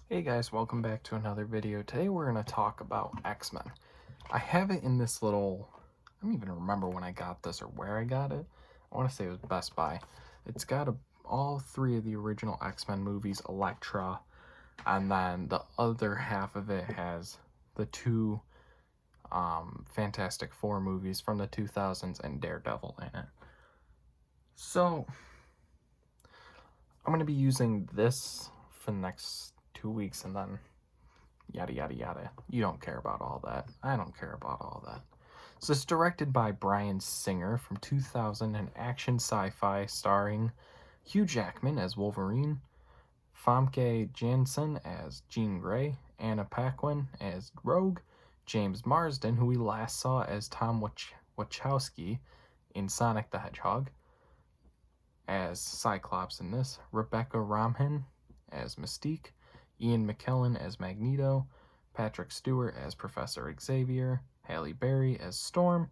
Hey guys, welcome back to another video. Today we're going to talk about X-Men. I have it in this little, I don't even remember when I got this or where I got it. I want to say it was Best Buy. It's got all three of the original X-Men movies, Elektra, and then the other half of it has the two Fantastic Four movies from the 2000s and Daredevil in it. So, I'm going to be using this for the next 2 weeks and then yada yada yada. You don't care about all that. I don't care about all that. So it's directed by Bryan Singer from 2000, an action sci-fi starring Hugh Jackman as Wolverine, Famke Janssen as Jean Grey, Anna Paquin as Rogue, James Marsden, who we last saw as Tom Wachowski in Sonic the Hedgehog, as Cyclops in this, Rebecca Romijn as Mystique, Ian McKellen as Magneto, Patrick Stewart as Professor Xavier, Halle Berry as Storm,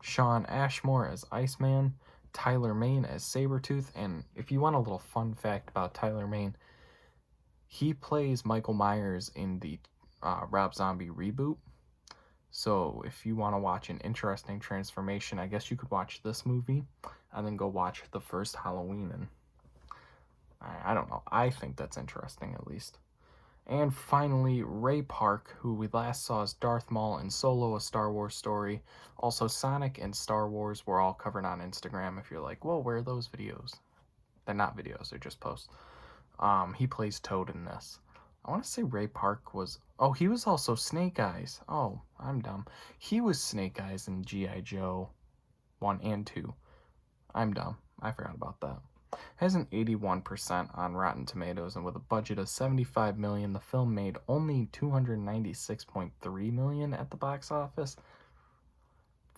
Shawn Ashmore as Iceman, Tyler Mane as Sabretooth, and if you want a little fun fact about Tyler Mane, he plays Michael Myers in the Rob Zombie reboot. So if you want to watch an interesting transformation, I guess you could watch this movie and then go watch the first Halloween. And I don't know. I think that's interesting, at least. And finally, Ray Park, who we last saw as Darth Maul in Solo, a Star Wars story. Also, Sonic and Star Wars were all covered on Instagram. If you're like, whoa, where are those videos? They're not videos, they're just posts. He plays Toad in this. I want to say Ray Park was... Oh, he was also Snake Eyes. Oh, I'm dumb. He was Snake Eyes in G.I. Joe 1 and 2. I'm dumb. I forgot about that. Has an 81% on Rotten Tomatoes, and with a budget of $75 million, the film made only $296.3 million at the box office.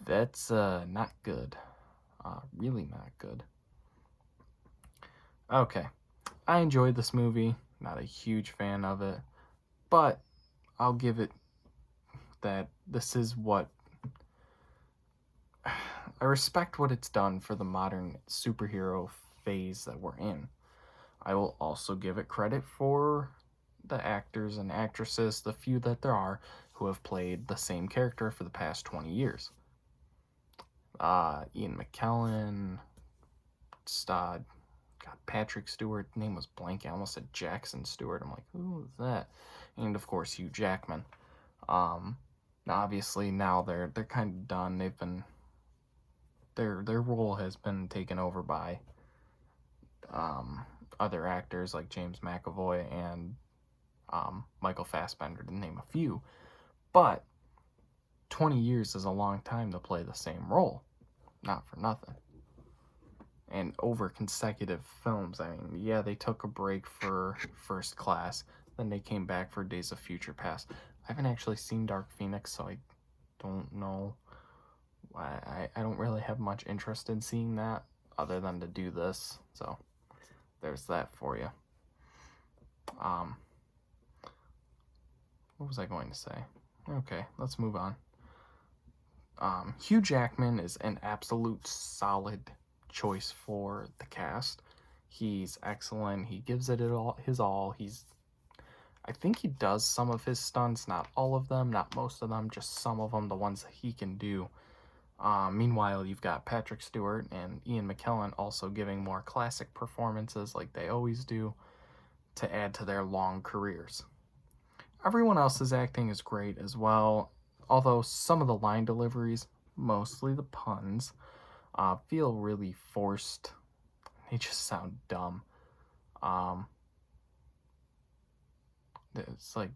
That's not good. Really not good. Okay. I enjoyed this movie. Not a huge fan of it, but I'll give it that this is what I respect what it's done for the modern superhero phase that we're in. I will also give it credit for the actors and actresses, the few that there are, who have played the same character for the past 20 years. Ian McKellen, God, Patrick Stewart, name was blank. I almost said Jackson Stewart. I'm like, who is that? And of course, Hugh Jackman. Obviously now they're kind of done. They've been their role has been taken over by other actors like James McAvoy and Michael Fassbender, to name a few. But 20 years is a long time to play the same role. Not for nothing. And over consecutive films, I mean, yeah, they took a break for First Class, then they came back for Days of Future Past. I haven't actually seen Dark Phoenix, so I don't know. I don't really have much interest in seeing that other than to do this. So there's that for you. What was I going to say? Okay, let's move on. Hugh Jackman is an absolute solid choice for the cast. He's excellent. He gives it his all. I think he does some of his stunts, not all of them, not most of them, just some of them, the ones that he can do. Meanwhile, you've got Patrick Stewart and Ian McKellen also giving more classic performances like they always do to add to their long careers. Everyone else's acting is great as well, although some of the line deliveries, mostly the puns, feel really forced. They just sound dumb. It's like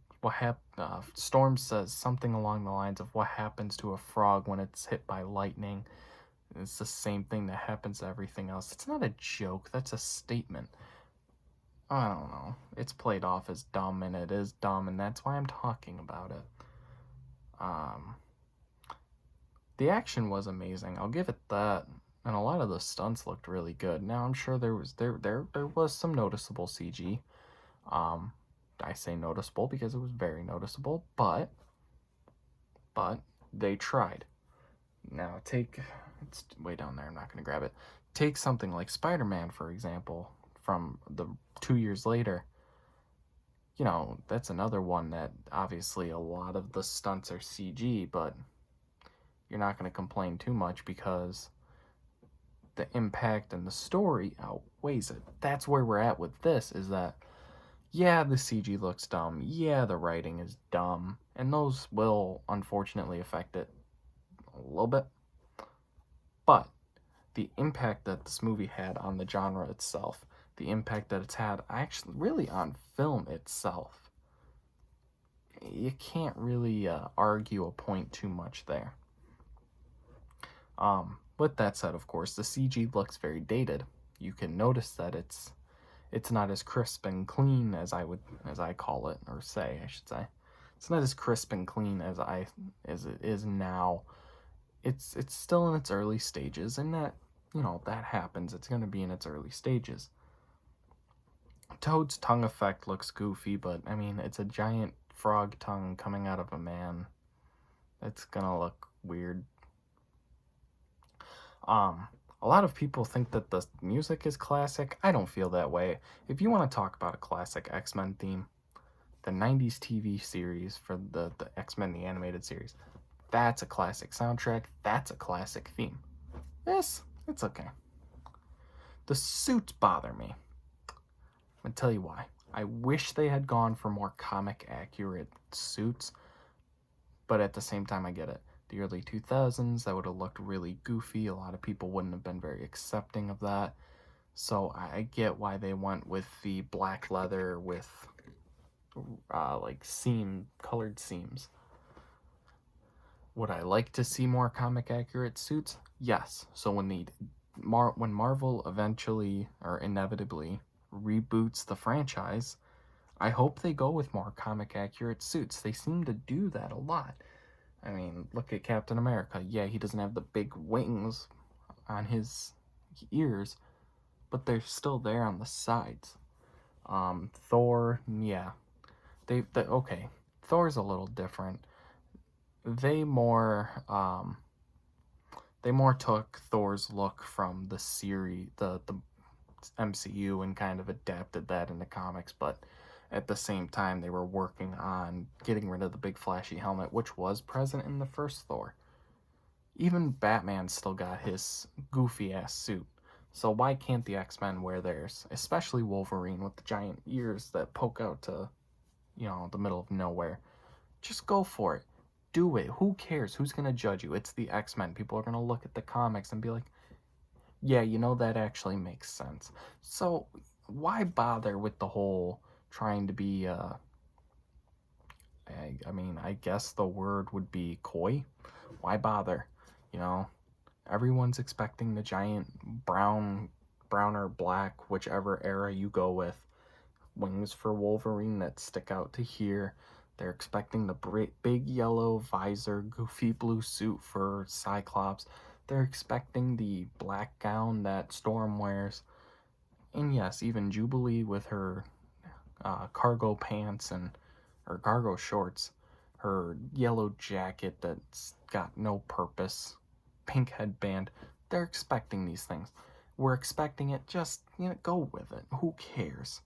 Storm says something along the lines of what happens to a frog when it's hit by lightning. It's the same thing that happens to everything else. It's not a joke, that's a statement. I don't know. It's played off as dumb, and it is dumb, and that's why I'm talking about it. The action was amazing. I'll give it that, and a lot of the stunts looked really good. Now I'm sure there was some noticeable CG. I say noticeable because it was very noticeable, but they tried. Now it's way down there. I'm not gonna grab it. Take something like Spider-Man, for example, from the 2 years later. you know, that's another one that obviously a lot of the stunts are CG, but you're not going to complain too much because the impact and the story outweighs it. That's where we're at with this, is that, yeah, the CG looks dumb. Yeah, the writing is dumb. And those will unfortunately affect it a little bit. But the impact that this movie had on the genre itself, the impact that it's had actually really on film itself, you can't really argue a point too much there. With that said, of course, the CG looks very dated. You can notice that it's not as crisp and clean as I call it, or say I should say. It's not as crisp and clean as it is now. It's still in its early stages, and that, you know, that happens. It's going to be in its early stages. Toad's tongue effect looks goofy, but I mean, it's a giant frog tongue coming out of a man. It's gonna look weird. A lot of people think that the music is classic. I don't feel that way. If you want to talk about a classic X-Men theme, the 90s TV series for the X-Men, the animated series, that's a classic soundtrack. That's a classic theme. This, it's okay. The suits bother me. I'm gonna tell you why. I wish they had gone for more comic accurate suits, but at the same time, I get it. The early 2000s, that would have looked really goofy. A lot of people wouldn't have been very accepting of that. So I get why they went with the black leather with like colored seams. Would I like to see more comic accurate suits? Yes. So when Marvel eventually or inevitably reboots the franchise, I hope they go with more comic accurate suits. They seem to do that a lot. I mean, look at Captain America. Yeah, he doesn't have the big wings on his ears, but they're still there on the sides. Thor, yeah, okay. Thor's a little different. They more took Thor's look from the series, the MCU, and kind of adapted that into comics, but at the same time they were working on getting rid of the big flashy helmet, which was present in the first Thor. Even Batman still got his goofy ass suit. So why can't the X-Men wear theirs? Especially Wolverine with the giant ears that poke out to, you know, the middle of nowhere. Just go for it. Do it. Who cares? Who's going to judge you? It's the X-Men. People are going to look at the comics and be like, yeah, you know, that actually makes sense. So why bother with the whole trying to be, I mean, I guess the word would be coy. Why bother? You know, everyone's expecting the giant brown or black, whichever era you go with, wings for Wolverine that stick out to here. They're expecting the big yellow visor, goofy blue suit for Cyclops. They're expecting the black gown that Storm wears. And yes, even Jubilee with her cargo pants and or cargo shorts, her yellow jacket that's got no purpose, pink headband. They're expecting these things. We're expecting it. Just, you know, go with it. Who cares?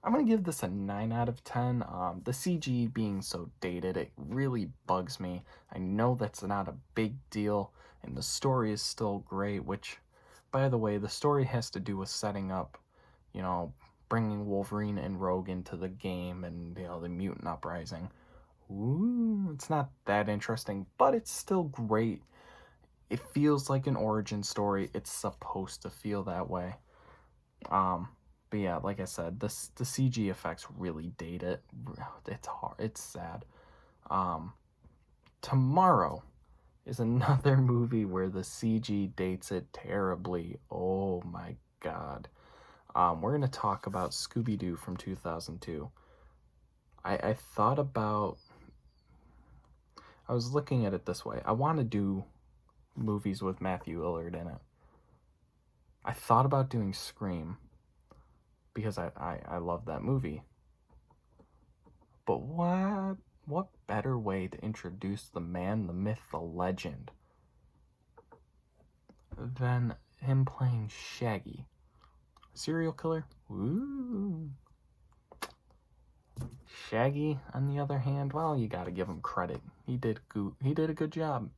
I'm gonna give this a 9 out of 10. The CG being so dated, it really bugs me. I know that's not a big deal, and the story is still great, which, by the way, the story has to do with setting up, you know, bringing Wolverine and Rogue into the game and, you know, the mutant uprising. Ooh, it's not that interesting, but it's still great. It feels like an origin story. It's supposed to feel that way. But yeah, like I said, the CG effects really date it. It's hard. It's sad. Tomorrow is another movie where the CG dates it terribly. Oh my god. We're gonna talk about Scooby-Doo from 2002. I thought about. I was looking at it this way. I want to do movies with Matthew Lillard in it. I thought about doing Scream because I love that movie. But what better way to introduce the man, the myth, the legend than him playing Shaggy? Serial killer? Ooh. Shaggy, on the other hand, well, you gotta give him credit. He did a good job.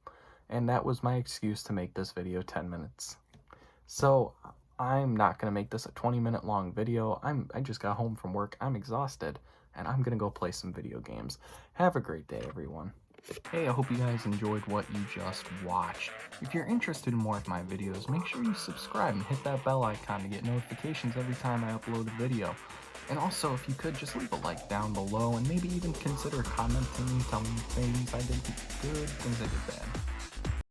And that was my excuse to make this video 10 minutes. So, I'm not gonna make this a 20-minute long video. I just got home from work. I'm exhausted. And I'm gonna go play some video games. Have a great day, everyone. Hey, I hope you guys enjoyed what you just watched. If you're interested in more of my videos, make sure you subscribe and hit that bell icon to get notifications every time I upload a video. And also, if you could, just leave a like down below and maybe even consider commenting, telling me things I did good, things I did bad.